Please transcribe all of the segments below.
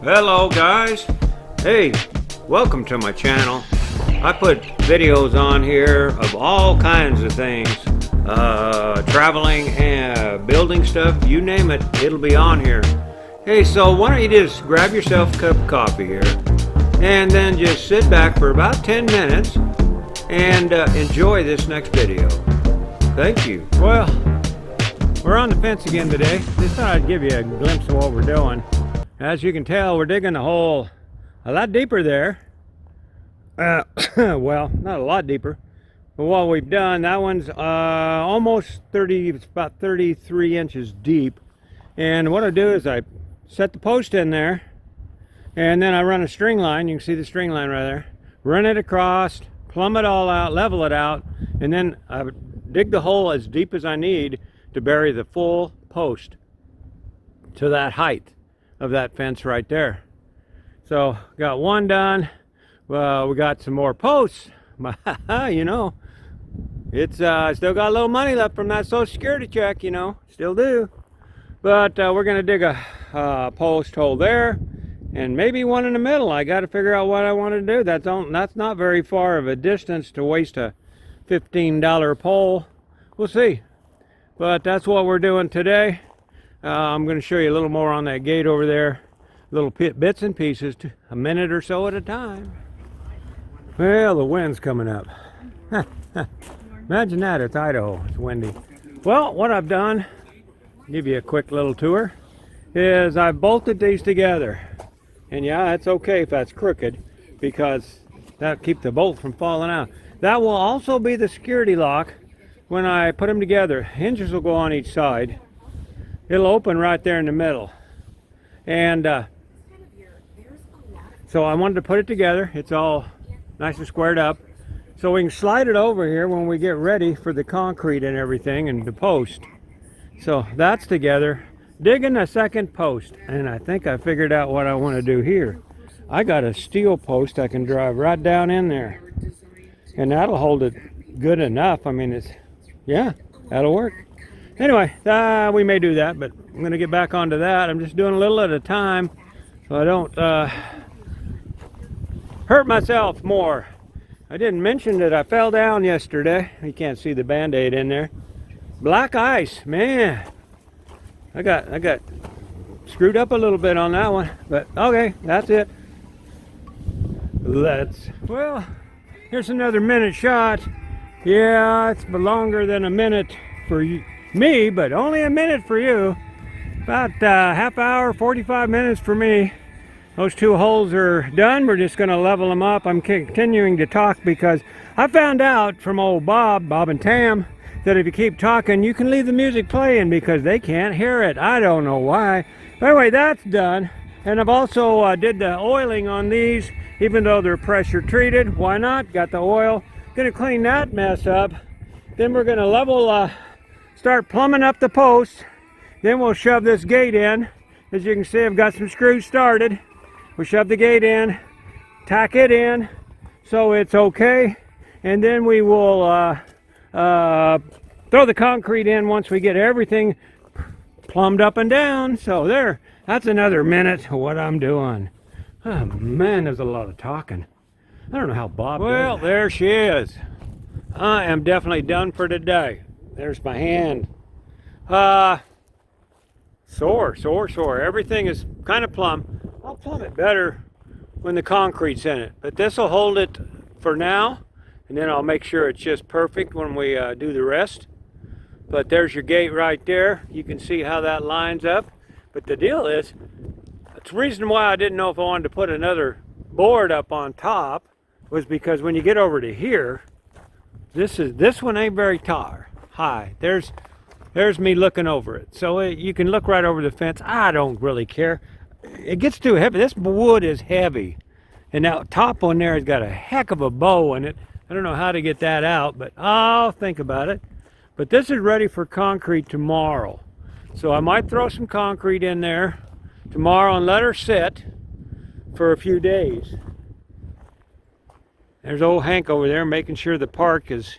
Hello guys, hey, welcome to my channel. I put videos on here of all kinds of things, traveling and building stuff, you name it, it'll be on here. Hey, so why don't you just grab yourself a cup of coffee here and then just sit back for about 10 minutes and enjoy this next video. Thank you. Well, we're on the fence again today. Just thought I'd give you a glimpse of what we're doing. As you can tell, we're digging a hole a lot deeper there. Well, not a lot deeper, but what we've done, that one's almost 30, it's about 33 inches deep. And what I do is I set the post in there, and then I run a string line. You can see the string line right there. Run it across, plumb it all out, level it out, and then I dig the hole as deep as I need to bury the full post to that height of that fence right there. So got one done. Well, we got some more posts. You know, it's still got a little money left from that Social Security check, you know, still do. But we're gonna dig a post hole there and maybe one in the middle. I got to figure out what I want to do. That's not very far of a distance to waste a $15 pole. We'll see. But that's what we're doing today. I'm going to show you a little more on that gate over there. Little bits and pieces, a minute or so at a time. Well, the wind's coming up. Imagine that, it's Idaho, it's windy. Well, what I've done, give you a quick little tour, is I've bolted these together. And yeah, it's okay if that's crooked, because that'll keep the bolt from falling out. That will also be the security lock when I put them together. Hinges will go on each side. It'll open right there in the middle. And so I wanted to put it together. It's all nice and squared up, so we can slide it over here when we get ready for the concrete and everything and the post. So that's together. Digging a second post, and I think I figured out what I want to do here. I got a steel post I can drive right down in there, and that'll hold it good enough. I mean, it's, yeah, that'll work. Anyway, we may do that, but I'm going to get back onto that. I'm just doing a little at a time so I don't hurt myself more. I didn't mention that I fell down yesterday. You can't see the band-aid in there. Black ice, man. I got screwed up a little bit on that one, but okay, that's it. Well, here's another minute shot. Yeah, it's longer than a minute for me, but only a minute for you. About half hour, 45 minutes for me. Those two holes are done. We're just going to level them up. I'm continuing to talk because I found out from old Bob and Tam, that if you keep talking, you can leave the music playing because they can't hear it. I don't know why. But anyway, that's done. And I've also did the oiling on these, even though they're pressure treated. Why not? Got the oil. Gonna clean that mess up. Then we're gonna level, start plumbing up the posts. Then we'll shove this gate in. As you can see, I've got some screws started. We'll shove the gate in, tack it in, so it's okay. And then we will throw the concrete in once we get everything plumbed up and down. So there, that's another minute of what I'm doing. Oh man, there's a lot of talking. I don't know how Bob does. Well, there she is. I am definitely done for today. There's my hand. Sore. Everything is kind of plumb. I'll plumb it better when the concrete's in it, but this will hold it for now. And then I'll make sure it's just perfect when we do the rest. But there's your gate right there. You can see how that lines up. But the deal is, it's the reason why I didn't know if I wanted to put another board up on top was because when you get over to here, this one ain't very high. There's me looking over it. So you can look right over the fence. I don't really care. It gets too heavy. This wood is heavy. And that top one there has got a heck of a bow in it. I don't know how to get that out, but I'll think about it. But this is ready for concrete tomorrow. So I might throw some concrete in there tomorrow and let her sit for a few days. There's old Hank over there making sure the park is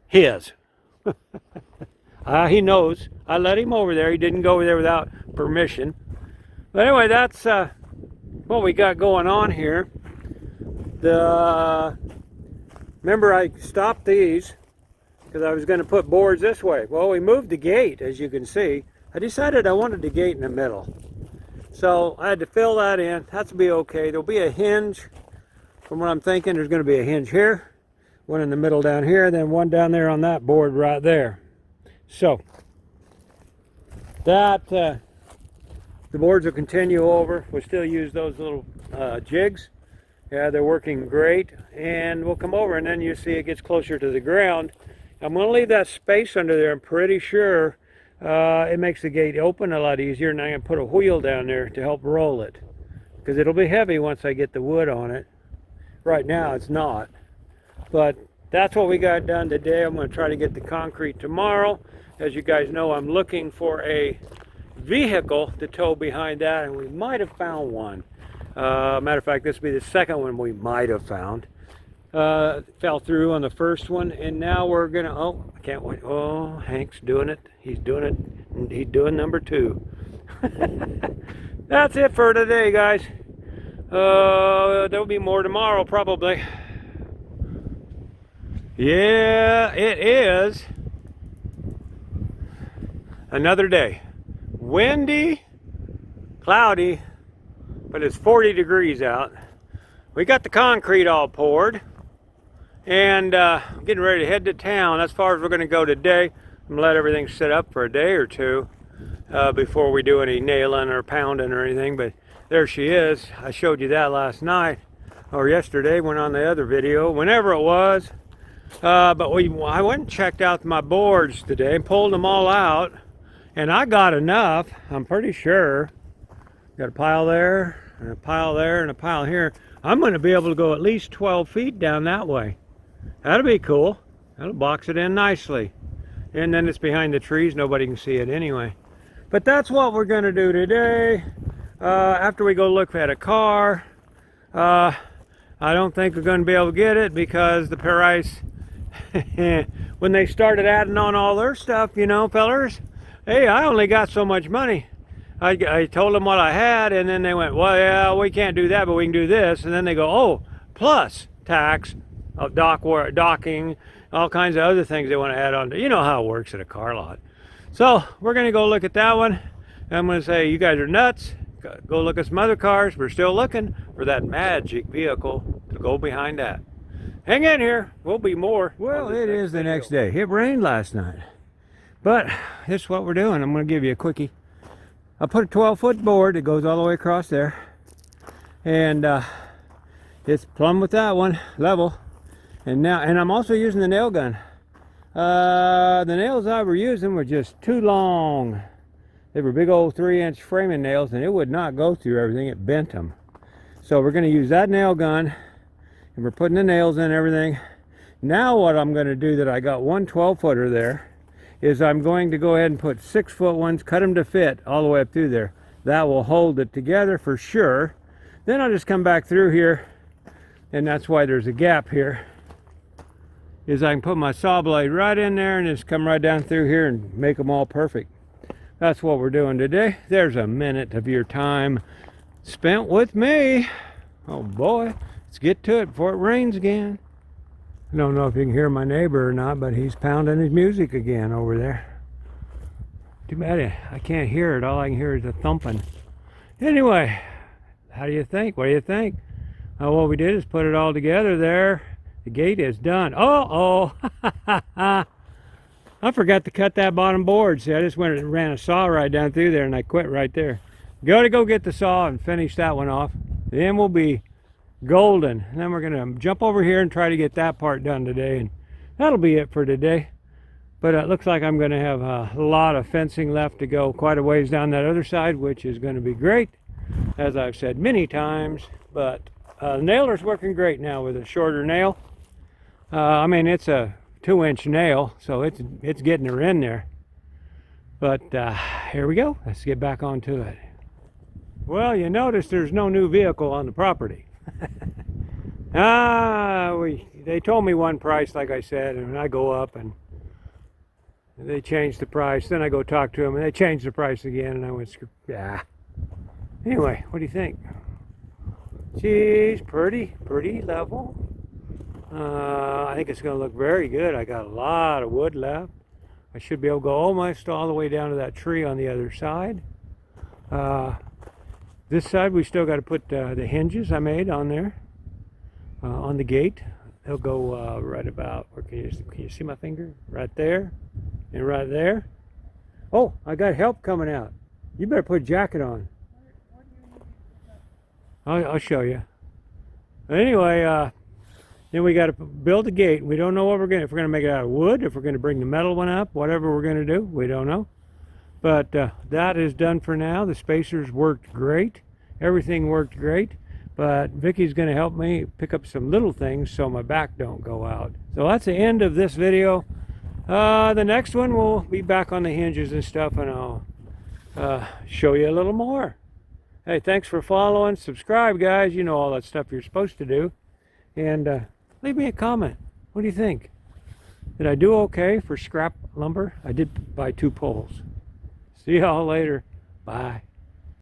his. He knows. I let him over there. He didn't go over there without permission. But anyway, that's what we got going on here. Remember I stopped these because I was going to put boards this way. Well, we moved the gate, as you can see. I decided I wanted the gate in the middle. So I had to fill that in. That's to be okay. There'll be a hinge. From what I'm thinking, there's going to be a hinge here, one in the middle down here, then one down there on that board right there. So that the boards will continue over. We'll still use those little jigs. Yeah, they're working great. And we'll come over, and then you see it gets closer to the ground. I'm going to leave that space under there. I'm pretty sure it makes the gate open a lot easier, and I'm going to put a wheel down there to help roll it, because it'll be heavy once I get the wood on it. Right now it's not, but that's what we got done today. I'm going to try to get the concrete tomorrow. As you guys know, I'm looking for a vehicle to tow behind that, and we might have found one. Matter of fact, this will be the second one we might have found. Fell through on the first one, and now we're gonna, oh, I can't wait. Oh, Hank's doing it. He's doing it. He's doing number 2. That's it for today, guys. There'll be more tomorrow, probably. Yeah, it is another day. Windy, cloudy, but it's 40 degrees out. We got the concrete all poured, and getting ready to head to town. As far as we're going to go today, I'm going to let everything sit up for a day or two before we do any nailing or pounding or anything. But there she is. I showed you that last night or yesterday when on the other video, whenever it was. But I went and checked out my boards today and pulled them all out, and I got enough, I'm pretty sure. Got a pile there, and a pile there, and a pile here. I'm going to be able to go at least 12 feet down that way. That'll be cool. That'll box it in nicely. And then it's behind the trees. Nobody can see it anyway. But that's what we're going to do today. After we go look at a car, I don't think we're going to be able to get it because the price, when they started adding on all their stuff, you know, fellers, hey, I only got so much money. I told them what I had, and then they went, well, yeah, we can't do that, but we can do this. And then they go, oh, plus tax, docking, all kinds of other things they want to add on. You know how it works at a car lot. So we're going to go look at that one. I'm going to say, you guys are nuts. Go look at some other cars. We're still looking for that magic vehicle to go behind that. Hang in here. We'll be more. Well, it is the next day. It rained last night. But this is what we're doing. I'm going to give you a quickie. I put a 12-foot board that goes all the way across there. And it's plumb with that one, level. And I'm also using the nail gun. The nails I were using were just too long. They were big old 3-inch framing nails, and it would not go through everything. It bent them. So we're going to use that nail gun, and we're putting the nails in and everything. Now what I'm going to do, that I got one 12-footer there, is I'm going to go ahead and put 6-foot ones, cut them to fit all the way up through there. That will hold it together for sure. Then I'll just come back through here, and that's why there's a gap here, is I can put my saw blade right in there and just come right down through here and make them all perfect. That's what we're doing today. There's a minute of your time spent with me. Oh boy, let's get to it before it rains again. I don't know if you can hear my neighbor or not, but he's pounding his music again over there. Too bad I can't hear it. All I can hear is the thumping. Anyway, how do you think? What do you think? What we did is put it all together there. The gate is done. Oh, I forgot to cut that bottom board. See, I just went and ran a saw right down through there, and I quit right there. Go get the saw and finish that one off. Then we'll be golden. And then we're going to jump over here and try to get that part done today, and that'll be it for today. But it looks like I'm going to have a lot of fencing left to go quite a ways down that other side, which is going to be great, as I've said many times. But the nailer's working great now with a shorter nail. I mean, it's a 2-inch nail, so it's getting her in there. But here we go. Let's get back onto it. Well, you notice there's no new vehicle on the property. They told me one price, like I said, and I go up and they changed the price. Then I go talk to them and they changed the price again, and I went, yeah. Anyway, what do you think? She's pretty level. I think it's going to look very good. I got a lot of wood left. I should be able to go almost all the way down to that tree on the other side. This side we still got to put the hinges I made on there, on the gate. They'll go right about, where can you see my finger? Right there and right there. Oh, I got help coming out. You better put a jacket on. I'll show you. Anyway, then we got to build a gate. We don't know what if we're going to make it out of wood, if we're going to bring the metal one up, whatever we're going to do, we don't know. But that is done for now. The spacers worked great. Everything worked great. But Vickie's going to help me pick up some little things so my back don't go out. So that's the end of this video. The next one we'll be back on the hinges and stuff, and I'll show you a little more. Hey, thanks for following. Subscribe, guys. You know all that stuff you're supposed to do. And leave me a comment. What do you think? Did I do okay for scrap lumber? I did buy 2 poles. See y'all later. Bye.